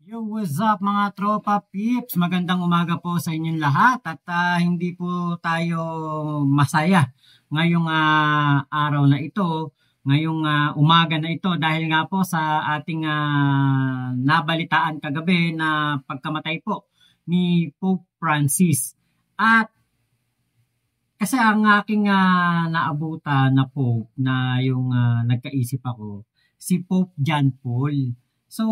Yo, what's up mga tropa peeps? Magandang umaga po sa inyong lahat at hindi po tayo masaya ngayong araw na ito, ngayong umaga na ito dahil nga po sa ating nabalitaan kagabi na pagkamatay po ni Pope Francis. At kasi ang aking naabutan na Pope na yung nagkaisip ako, si Pope John Paul. So,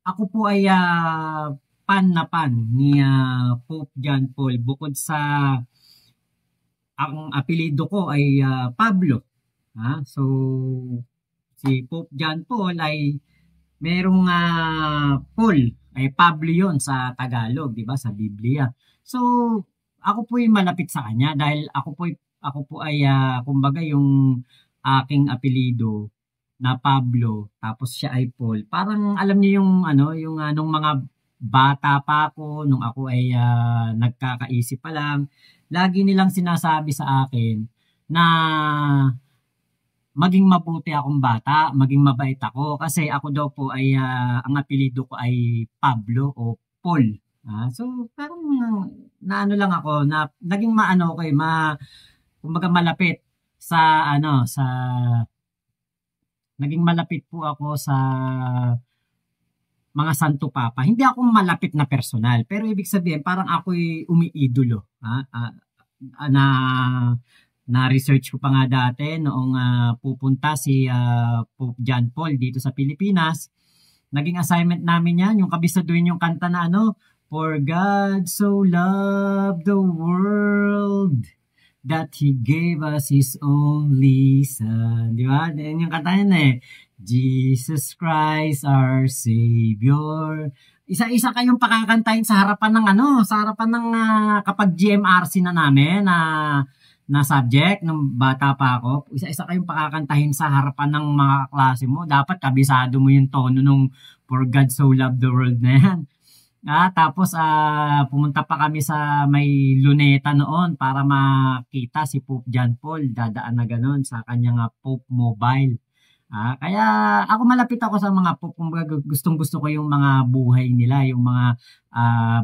ako po ay fan na fan ni Pope John Paul bukod sa ang apelyido ko ay Pablo. So, si Pope John Paul ay merong Paul, ay Pablo yon sa Tagalog, di ba, sa Biblia. So, ako po ay malapit sa kanya dahil ako po ay kumbaga yung aking apelyido na Pablo tapos siya ay Paul. Parang alam niyo yung yung nung mga bata pa ako, nung ako ay nagkakaisip pa lang, lagi nilang sinasabi sa akin na maging mabuti akong bata, maging mabait ako kasi ako daw po ay ang apelyido ko ay Pablo o Paul. So parang naano lang ako na naging maano ko kumbaga malapit sa sa naging malapit po ako sa mga Santo Papa. Hindi ako malapit na personal, pero ibig sabihin parang ako'y umiidolo. Na na-research ko pa nga dati noong pupunta si Pope John Paul dito sa Pilipinas. Naging assignment namin yan, yung kabisaduhin yung kanta na For God so loved the world that He gave us His only Son. Di ba? Yung kanta yan Jesus Christ our Savior. Isa-isa kayong pakakantahin sa harapan ng sa harapan ng kapag GMRC na namin na subject ng bata pa ako. Isa-isa kayong pakakantahin sa harapan ng mga klase mo. Dapat kabisado mo yung tono nung For God so loved the world na yan. Tapos pumunta pa kami sa may Luneta noon para makita si Pope John Paul. Dadaan na gano'n sa kanyang Pope Mobile. Kaya ako malapit ako sa mga Pope. Gustong-gusto ko yung mga buhay nila, yung mga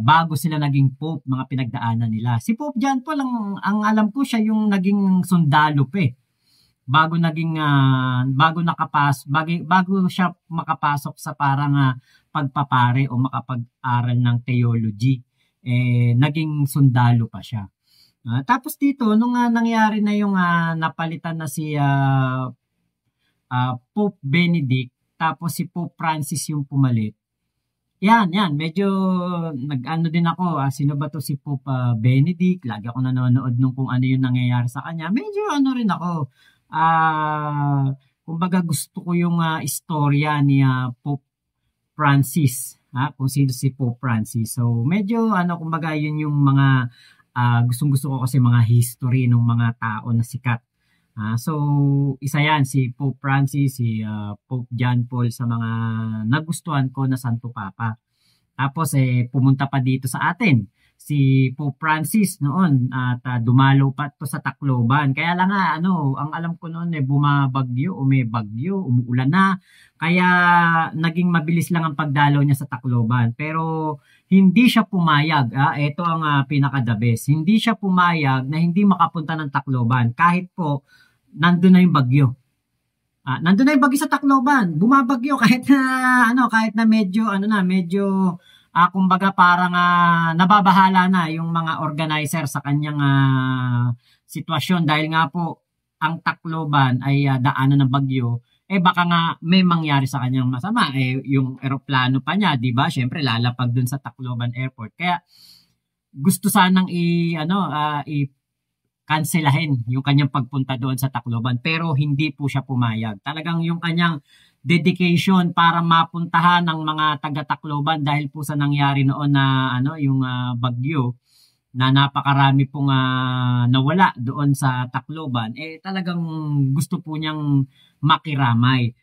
bago sila naging Pope, mga pinagdaanan nila. Si Pope John Paul, ang alam ko siya yung naging sundalo pa bago siya makapasok sa parang pagpapare o makapag-aral ng theology, naging sundalo pa siya. Tapos dito nung nangyari na yung napalitan na si Pope Benedict, tapos si Pope Francis yung pumalit. Yan, medyo nag-ano din ako, sino ba to si Pope Benedict? Lagi ako nanonood nung kung ano yung nangyayari sa kanya. Medyo rin ako, kumbaga gusto ko yung istorya ni Pope Francis, kung sino si Pope Francis. So medyo kumbaga yun yung mga gustong-gusto ko kasi mga history ng mga tao na sikat. So isa yan si Pope Francis, si Pope John Paul sa mga nagustuhan ko na Santo Papa. Tapos pumunta pa dito sa atin si Pope Francis noon at dumalo pa to sa Tacloban. Kaya lang ang alam ko noon bumabagyo o may bagyo, umuulan na. Kaya naging mabilis lang ang pagdalaw niya sa Tacloban. Pero hindi siya pumayag. Ito ang pinaka-the best. Hindi siya pumayag na hindi makapunta ng Tacloban kahit po nandun na yung bagyo. Nandun na yung bagyo sa Tacloban. Bumabagyo kahit na medyo kumbaga parang nababahala na yung mga organizer sa kanyang sitwasyon dahil nga po ang Tacloban ay daanan ng bagyo, baka nga may mangyari sa kanyang masama. Yung eroplano pa niya, di ba? Syempre lalapag dun sa Tacloban Airport. Kaya gusto sanang cancelahin yung kanyang pagpunta doon sa Tacloban, pero hindi po siya pumayag. Talagang yung kanyang dedication para mapuntahan ng mga taga-Tacloban dahil po sa nangyari noon na yung bagyo na napakarami pong nawala doon sa Tacloban, talagang gusto po niyang makiramay,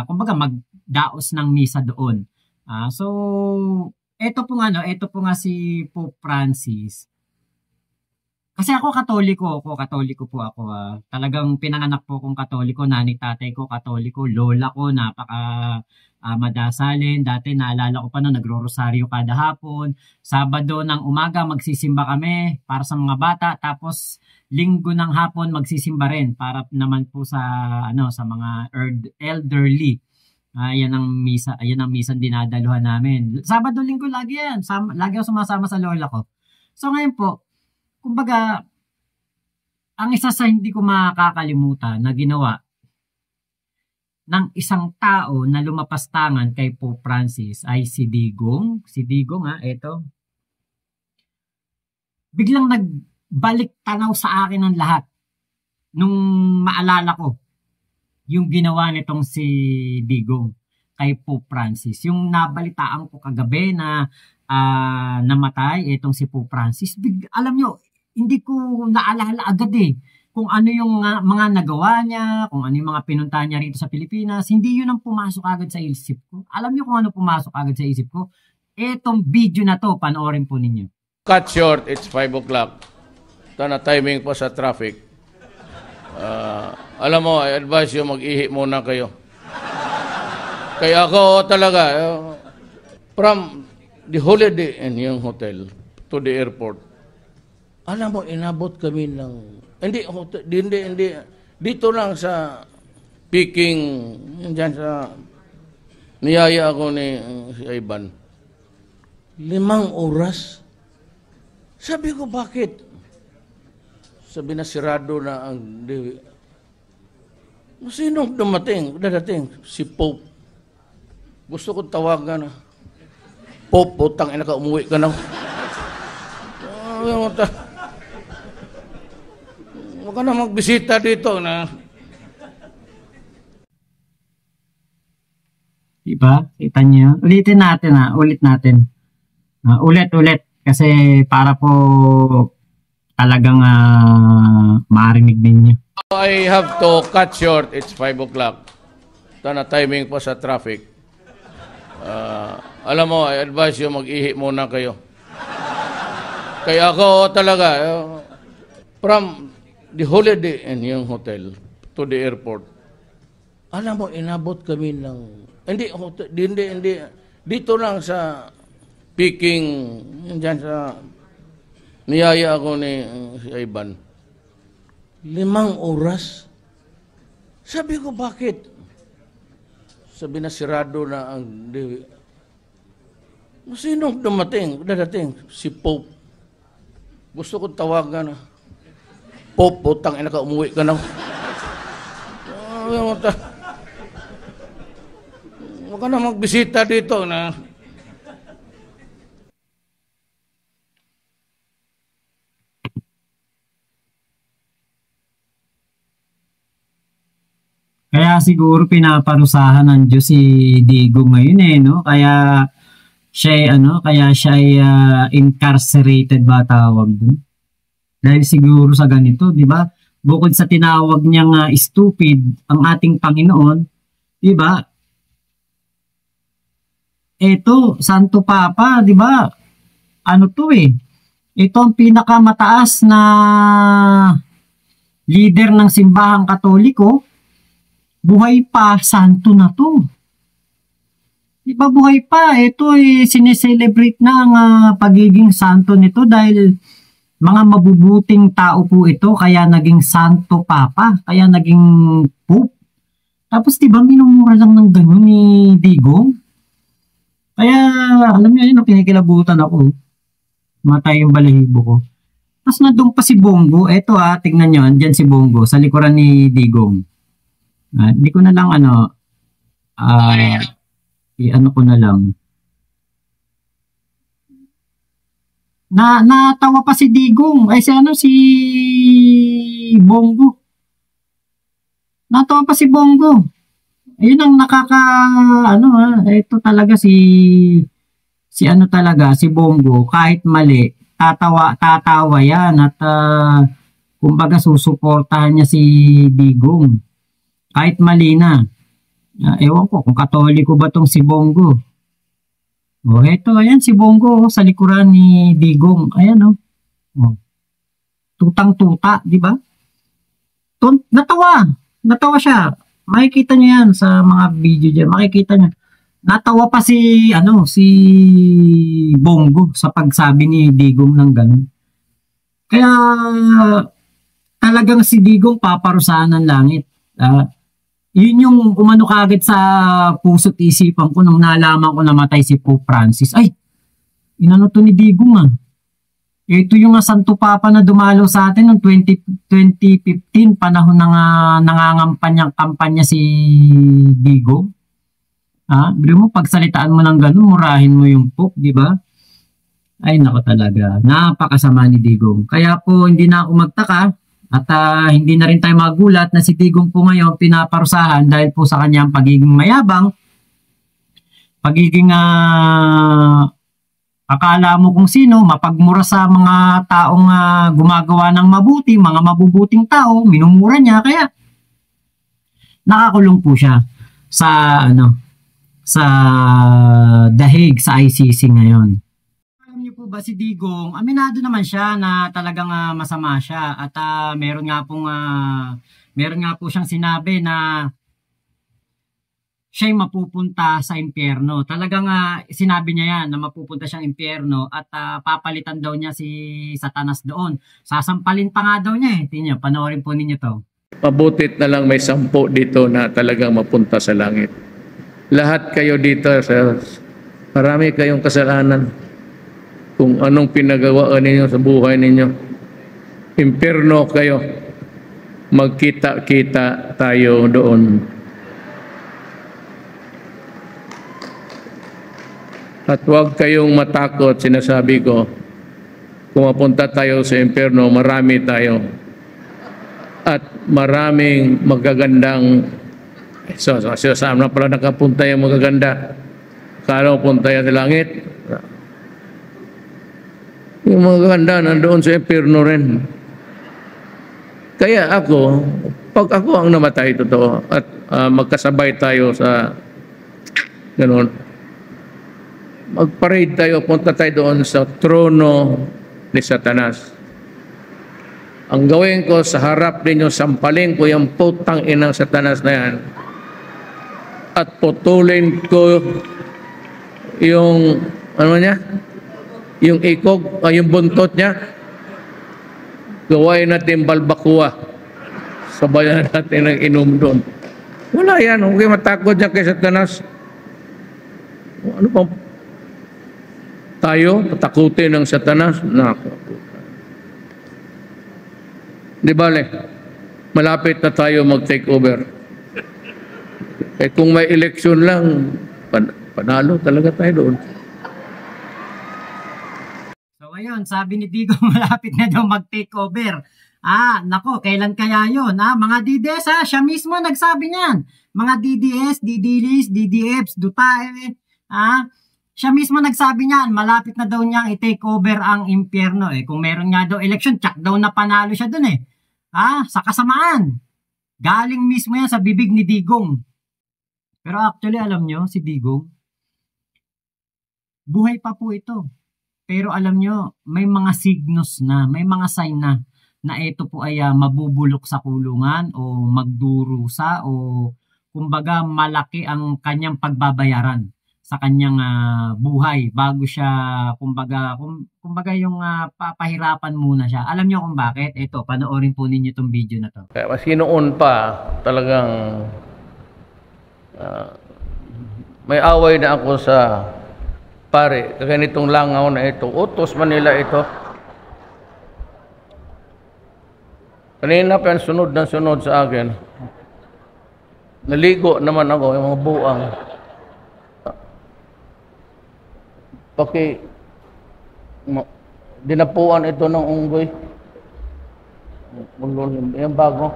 kumbaga magdaos ng misa doon. So ito po nga si Pope Francis. Kasi ako katoliko po ako. Talagang pinanganak po akong katoliko, nanay tatay ko katoliko, lola ko napaka madasalin. Dati naalala ko pa noon nagro-rosaryo kada hapon. Sabado ng umaga magsisimba kami para sa mga bata, tapos linggo ng hapon magsisimba rin para naman po sa sa mga elderly. Ayan ang misa dinadaluhan namin. Sabado linggo lagi yan. Lagi ako sumasama sa lola ko. So ngayon po, kumbaga, ang isa sa hindi ko makakalimutan na ginawa ng isang tao na lumapastangan kay Pope Francis ay si Digong. Si Digong eto. Biglang nagbalik tanaw sa akin ang lahat nung maalala ko yung ginawa nitong si Digong kay Pope Francis. Yung nabalitaan ko kagabi na namatay itong si Pope Francis. Alam nyo, hindi ko naalala agad kung ano yung mga nagawa niya, kung ano yung mga pinunta niya rito sa Pilipinas. Hindi yun ang pumasok agad sa isip ko. Alam niyo kung ano pumasok agad sa isip ko? Etong video na to, panoorin po ninyo. Cut short, it's 5 o'clock. Ito na timing po sa traffic. Alam mo, I advise you mag-ihi muna kayo. Kaya ako talaga, from the Holiday Inn yung hotel to the airport, alam mo, inabot kami ng, hindi, dito lang sa Peking, dyan sa, niyaya ako ni si Ivan, 5 oras. Sabi ko, bakit? Sabi na sirado na ang Dewi. Sinong dadating? Si Pope. Gusto ko tawagan na, Pope, putang ina ka, umuwi ka na. Huwag ka na magbisita dito na. Diba? Kita niyo? Ulitin natin ulit natin. Ulit. Kasi para po talagang marinig ninyo. I have to cut short. It's 5 o'clock. Ito na timing po sa traffic. Alam mo, I advise you mag-ihi muna kayo. Kaya ako talaga, from the Holiday Inn yung hotel to the airport, alam mo, inabot kami ng, hindi, dito lang sa Peking, dyan sa, niyaya ako ni si Ivan, 5 oras. Sabi ko, bakit? Sabi na sirado na ang Dewi. Sinong dadating? Si Pope. Gusto ko tawagan na, Pope, putang ina ka, umuwi ka na. Huwag ka na magbisita dito na. Kaya siguro pinaparusahan ng Diyos si Digong ngayon no? Kaya siya ay incarcerated ba tawag dun? Dahil siguro sa ganito, di ba? Bukod sa tinawag niyang stupid ang ating Panginoon, di ba? Ito, Santo Papa, di ba? Ano to Ito ang pinakamataas na leader ng simbahang Katoliko. Buhay pa, santo na to. Di ba buhay pa? Ito sineselebrate na ang pagiging santo nito dahil mga mabubuting tao po ito kaya naging Santo Papa, kaya naging Pope. Tapos di ba minumura lang ng gano'n ni Digong? Kaya alam niyo yun, pinikilabutan ako. Matay yung balahibo ko. Tapos nandun pa si Bongo. Eto tignan nyo, andyan si Bongo sa likuran ni Digong. Hindi ko na lang i-ano ko na lang. Natawa pa si Digong. Si Bongo. Natawa pa si Bongo. Ayun ang ito talaga si Bongo, kahit mali, tatawa yan at kumbaga susuportahan niya si Digong. Kahit mali na. Ewan ko kung Katoliko ba tong si Bongo. Eto, ayan si Bongo sa likuran ni Digong. Ayan tutang-tuta, di ba? Natawa siya. Makikita niyo yan sa mga video diyan, makikita niyo. Natawa pa si Bongo sa pagsabi ni Digong ng ganun. Kaya talagang si Digong paparusahan ng langit. Yun yung umano kagad sa puso't isipan ko nung nalaman ko namatay si Pope Francis. Ay, inano to ni Digong Ito yung Santo Papa na dumalo sa atin noong 2015, panahon ng nangangampanyang kampanya si Digong. Biro mo, pagsalitaan mo ng ganun, murahin mo yung Pope, di ba? Ay, nako talaga. Napakasama ni Digong. Kaya po, hindi na ako magtaka at hindi na rin tayo magulat na si Digong po ngayon pinaparusahan dahil po sa kanyang pagiging mayabang, pagiging akala mo kung sino, mapagmura sa mga taong gumagawa ng mabuti, mga mabubuting tao, minumura niya, kaya nakakulong po siya sa sa The Hague, sa ICC ngayon. Alam niyo po ba si Digong, aminado naman siya na talagang masama siya at meron nga po siyang sinabi na siya'y mapupunta sa impyerno. Talagang sinabi niya yan na mapupunta siyang impyerno at papalitan daw niya si Satanas doon. Sasampalin pa nga daw niya Tingnan, panoorin po ninyo to. Mabutit na lang may 10 dito na talagang mapunta sa langit. Lahat kayo dito, marami kayong kasalanan. Kung anong pinagawaan ninyo sa buhay ninyo. Impyerno kayo. Magkita-kita tayo doon. At huwag kayong matakot, sinasabi ko, kung mapunta tayo sa impyerno, marami tayo. At maraming magagandang, saan na pala nakapunta yung magaganda? Kala mo punta yan sa langit? Yung magaganda nandoon sa impyerno rin. Kaya ako, pag ako ang namatay, totoo, at magkasabay tayo sa gano'n, mag-parade tayo, punta tayo doon sa trono ni Satanas. Ang gawin ko sa harap ninyo, sampalin ko yung putang inang Satanas na yan at putulin ko yung yung ikog, yung buntot niya. Gawain natin balbakuwa. Sabayan natin ng inom doon. Wala yan, huwag kayo matakot dyan kay Satanas. Ano pa tayo patakutin ng Satanas? Di bale, malapit na tayo mag-take over. Kung may eleksyon lang, panalo talaga tayo doon. So ayun, sabi ni Digong malapit na daw mag-take over. Nako, kailan kaya yun? Mga DDS, siya mismo nagsabi niyan. Mga DDS, DDLs, DDFs, Duterte, siya mismo nagsabi niyan, malapit na daw niyang i-take over ang impyerno. Kung meron nga daw election, tsak daw na panalo siya dun sa kasamaan. Galing mismo yan sa bibig ni Digong. Pero actually, alam nyo, si Digong, buhay pa po ito. Pero alam nyo, may mga signos na, may mga sign na ito po ay mabubulok sa kulungan o magdurusa o kumbaga malaki ang kanyang pagbabayaran sa kanyang buhay bago siya kumbaga yung papahirapan muna siya. Alam niyo kung bakit? Ito, panoorin po ninyo itong video na to. Kaya maski noon pa talagang may away na ako sa pare, ganitong langaw na ito. Utos man nila ito. Kanina pa sunod na sunod sa akin. Naligo naman ako, yung mga buang. Dinapuan ito ng unggoy. Yung bago.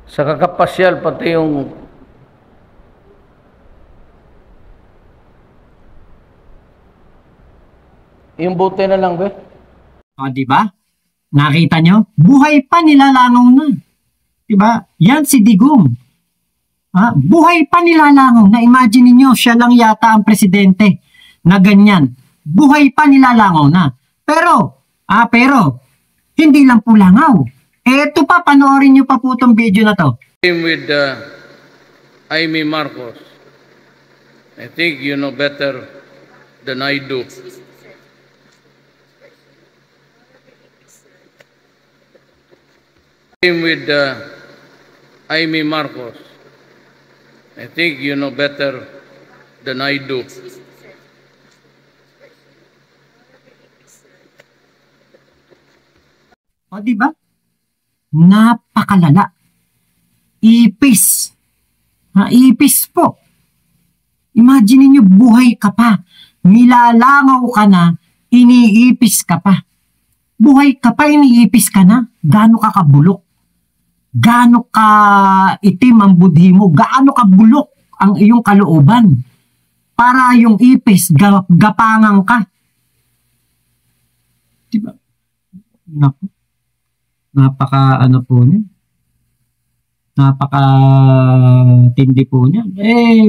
Sa kakapasyal, pati yung buti na lang, be. Diba? Nakita nyo? Buhay pa nilalangaw na. Diba? Yan si Digong. Buhay pa nilalangaw na. Imagine niyo siya lang yata ang presidente na ganyan. Buhay pa nilalangaw na. Pero, Hindi lang po langaw. Eto pa, panoorin nyo pa po itong video na to. Same with Amy Marcos. I think you know better than I do. Same with Amy Marcos. I think you know better than I do. O, di ba? Napakalala. Ipis. Ipis po. Imagine niyo, buhay ka pa. Nilalangaw ka na, iniipis ka pa. Buhay ka pa, iniipis ka na. Gaano ka kabulok? Gaano ka itim ang budhi mo? Gaano ka bulok ang iyong kalooban? Para yung ipis, gapangang ka. Diba? Naku. Napaka ano po niya. Napaka tindi po niya.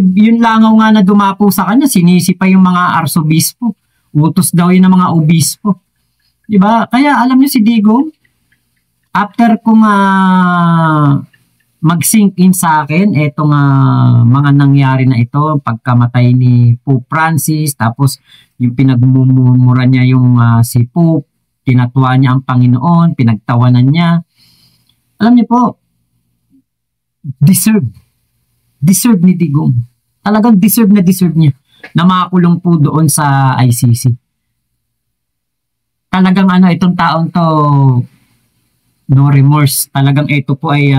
Yun langaw nga na dumapo sa kanya, sinisi pa yung mga arsobispo. Utos daw yun ng mga obispo. Diba? Kaya alam niyo si Digong, after kong mag-sink in sa akin, etong mga nangyari na ito, pagkamatay ni Pope Francis, tapos yung pinagmumura niya yung si Pope, tinatwa niya ang Panginoon, pinagtawanan niya. Alam niyo po, deserve ni Digong. Talagang deserve niya na makakulong po doon sa ICC. Talagang itong taong to, no remorse. Talagang ito po ay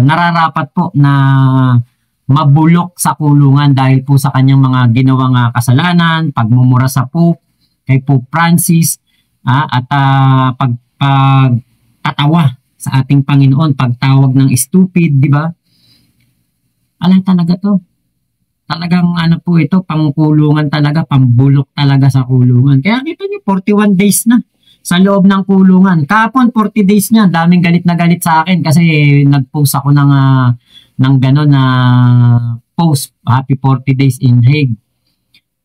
nararapat po na mabulok sa kulungan dahil po sa kanyang mga ginawang kasalanan, pagmumura sa Pope, kay Pope Francis, at pagtatawa sa ating Panginoon, pagtawag ng stupid, di ba? Alam talaga to. Talagang po ito, pangkulungan talaga, pambulok talaga sa kulungan. Kaya kita niyo, 41 days na sa loob ng kulungan. Kapon, 40 days niya, daming galit na galit sa akin kasi nag-post ako ng gano'n na post, happy 40 days in Hague.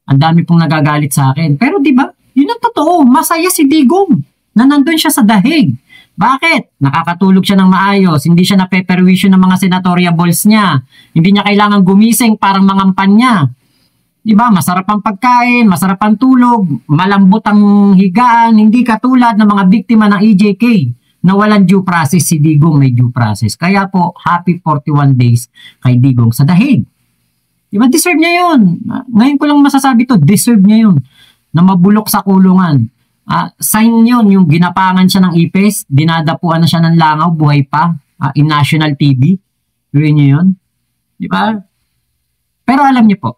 Ang dami pong nagagalit sa akin. Pero di ba, yun ang totoo, masaya si Digong na nandun siya sa The Hague. Bakit? Nakakatulog siya ng maayos, hindi siya napeperwisyo ng mga senatorial balls niya, hindi niya kailangan gumising parang mangampan niya. Diba? Masarap ang pagkain, masarap ang tulog, malambot ang higaan, hindi katulad ng mga biktima ng EJK na walang due process. Si Digong may due process. Kaya po, happy 41 days kay Digong sa The Hague. Diba? Deserve niya yun. Ngayon ko lang masasabi to, deserve niya yun na mabulok sa kulungan. Sign yun, yung ginapangan siya ng ipis, dinadapuan na siya ng langaw, buhay pa, in national TV. Gawin niyo yun. Di ba? Pero alam niyo po,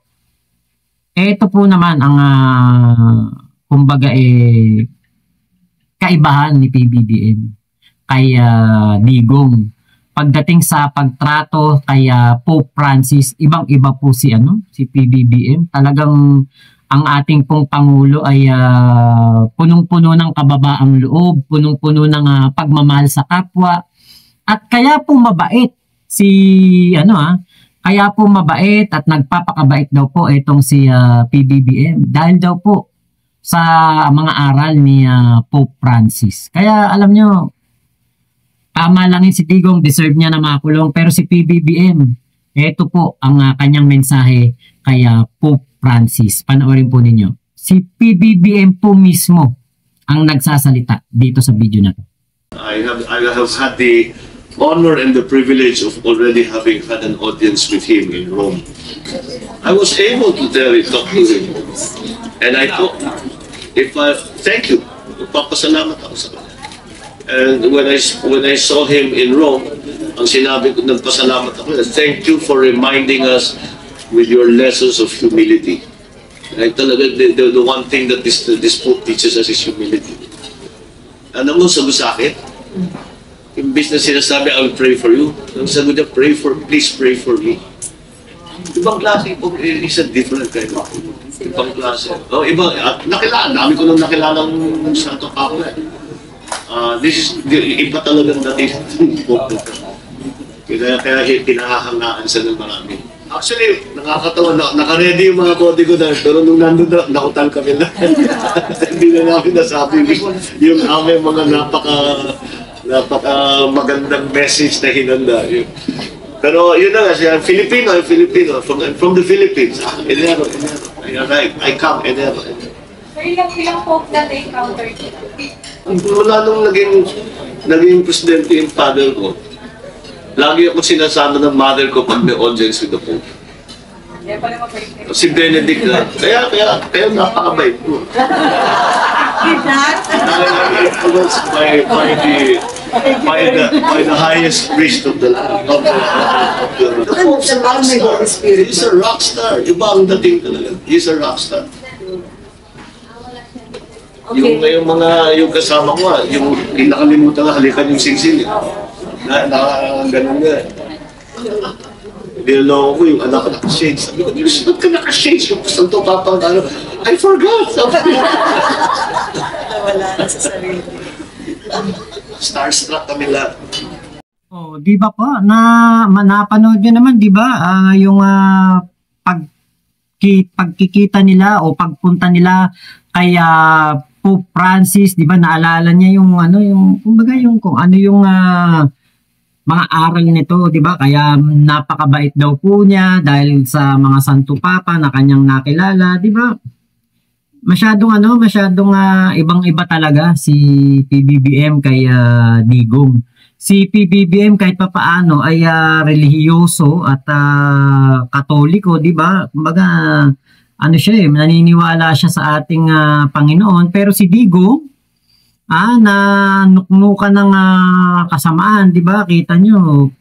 ito po naman ang, kumbaga kaibahan ni PBBM kay Digong. Pagdating sa pagtrato kay Pope Francis, ibang-iba po si PBBM. Talagang ang ating pong Pangulo ay punong-puno ng kababaang loob, punong-puno ng pagmamahal sa kapwa. At kaya po mabait kaya po mabait at nagpapakabait daw po itong si PBBM dahil daw po sa mga aral ni Pope Francis. Kaya alam nyo, tama lang si Digong, deserve niya na makulong, pero si PBBM, ito po ang kanyang mensahe kay Pope Francis. Panoorin po ninyo. Si PBBM po mismo ang nagsasalita dito sa video na to. I have had the honor and the privilege of already having had an audience with him in Rome. I was able to talk to him. And I thought, thank you. Papasalamat ako sa kanya. And when I saw him in Rome, ang sinabi ko, nagpasalamat ako, thank you for reminding us with your lessons of humility. Like talaga, the one thing that this book teaches us is humility. Alam mo, sabi sa akin, imbis na sinasabi, I will pray for you, ang sabi niya, please pray for me. Ibang klase po, is a different kind of ibang klase. Dami ko nang nakilalang Santo Papa. Iba talagang natin book. Kaya pinahahangaan sa ng marami. Actually, nakakatawa na, naka-ready yung mga kodigo na, pero nung nandun na, nakutal kami na. Hindi na namin nasabi yung aming mga napaka magandang message na hinanda. Pero yun na nga siya, Filipino, from the Philippines. Enero. I come, Enero. So, ilang folk na na-encounter dito? Wala nung naging presidente yung father ko. Lagi ako sinasama ng mother ko pag may audience with the Pope. Kaya pala mabait. Si Benedict na. Kaya napakabait ko. Influenced by the highest priest of the land. He's a rock star. Iba ang dating talaga. He's a rock star. Yung kasama ko, yung nakalimutan nga, halikan yung singsing. Ganun nga. Niloloko ko yung anak ko naka-shades. Sabi ko, ba't ka naka-shades? Yung Santo Papa, I forgot! Wala na sa sarili. Starstruck kami lahat. Oh, di ba po? Napanood nyo naman, di ba? Yung pagkikita nila o pagpunta nila kay Pope Francis, di ba? Naalala niya yung kumbaga yung kung ano yung mga aral nito, di ba? Kaya napakabait daw po niya dahil sa mga Santo Papa na kanyang nakilala, di ba? Masyadong ibang-iba talaga si PBBM kay Digong. Si PBBM kahit papaano ay relihiyoso at katoliko, di ba? Kumbaga siya naniniwala siya sa ating Panginoon, pero si Digong na nuknukan ng kasamaan, di ba? Kita nyo,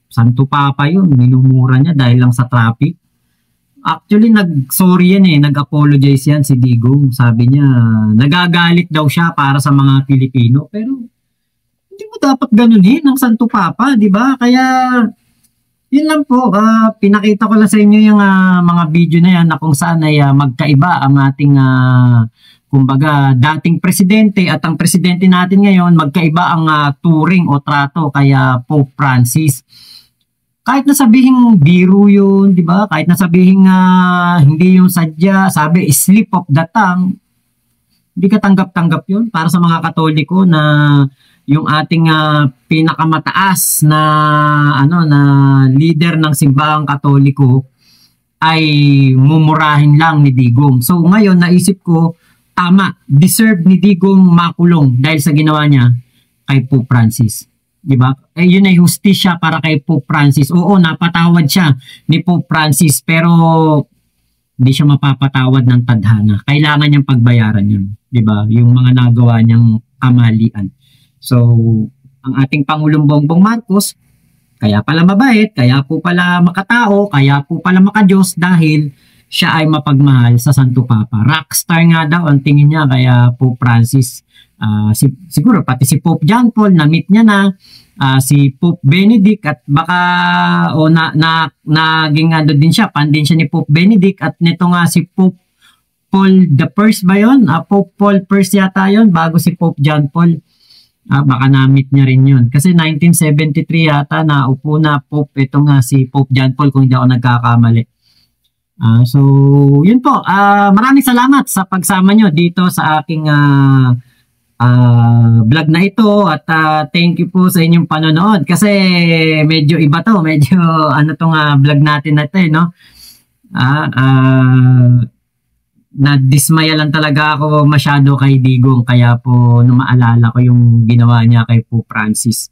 Santo Papa yun, minumura niya dahil lang sa traffic. Actually, nag-sorry yan nag-apologize yan si Digong. Sabi niya, nagagalit daw siya para sa mga Pilipino. Pero, hindi mo dapat ganunin ng Santo Papa, di ba? Kaya, yun lang po, pinakita ko lang sa inyo yung mga video na yan na kung saan ay magkaiba ang ating kumbaga dating presidente at ang presidente natin ngayon, magkaiba ang turing o trato kaya Pope Francis. Kahit na sabihin biro yun, di ba? Kahit na sabihin hindi yung sadya, sabi slip of the tongue, hindi ka tanggap-tanggap yun para sa mga Katoliko na yung ating pinakamataas na na leader ng simbahang Katoliko ay mumurahin lang ni Digong. So ngayon naisip ko, tama, deserve ni Digong makulong dahil sa ginawa niya kay Pope Francis. Diba? Yun ay hustisya para kay Pope Francis. Oo, napatawad siya ni Pope Francis pero hindi siya mapapatawad ng tadhana. Kailangan niyang pagbayaran yun. Diba? Yung mga nagawa niyang kamalian. So, ang ating Pangulong Bongbong Marcos, kaya pala mabait, kaya po pala makatao, kaya po pala makadiyos dahil siya ay mapagmahal sa Santo Papa. Rockstar nga daw ang tingin niya kaya Pope Francis. Siguro pati si Pope John Paul na-meet niya na, si Pope Benedict at baka naging din siya, fan din siya ni Pope Benedict at nito nga si Pope Paul the First ba yun? Pope Paul First yata yun bago si Pope John Paul. Baka na-meet niya rin yun. Kasi 1973 yata na upo na Pope ito nga si Pope John Paul kung hindi ako nagkakamali. So, yun po. Maraming salamat sa pagsama nyo dito sa aking vlog na ito at thank you po sa inyong panonood kasi medyo iba to. Medyo tong vlog natin na ito no? Nadismaya lang talaga ako masyado kay Digong kaya po nung maalala ko yung ginawa niya kay Pope Francis.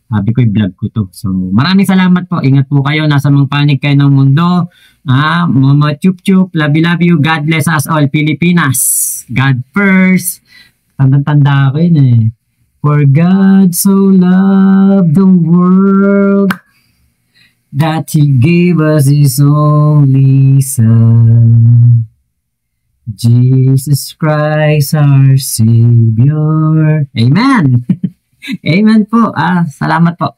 Sabi ko i-vlog ko to. So maraming salamat po. Ingat po kayo. Nasa mga panig kayo ng mundo. Mama chup chup. Love you. God bless us all. Pilipinas. God first. Tanda-tanda ko yun For God so loved the world that He gave us His only Son. Jesus Christ our Savior. Amen. Amen po. Salamat po.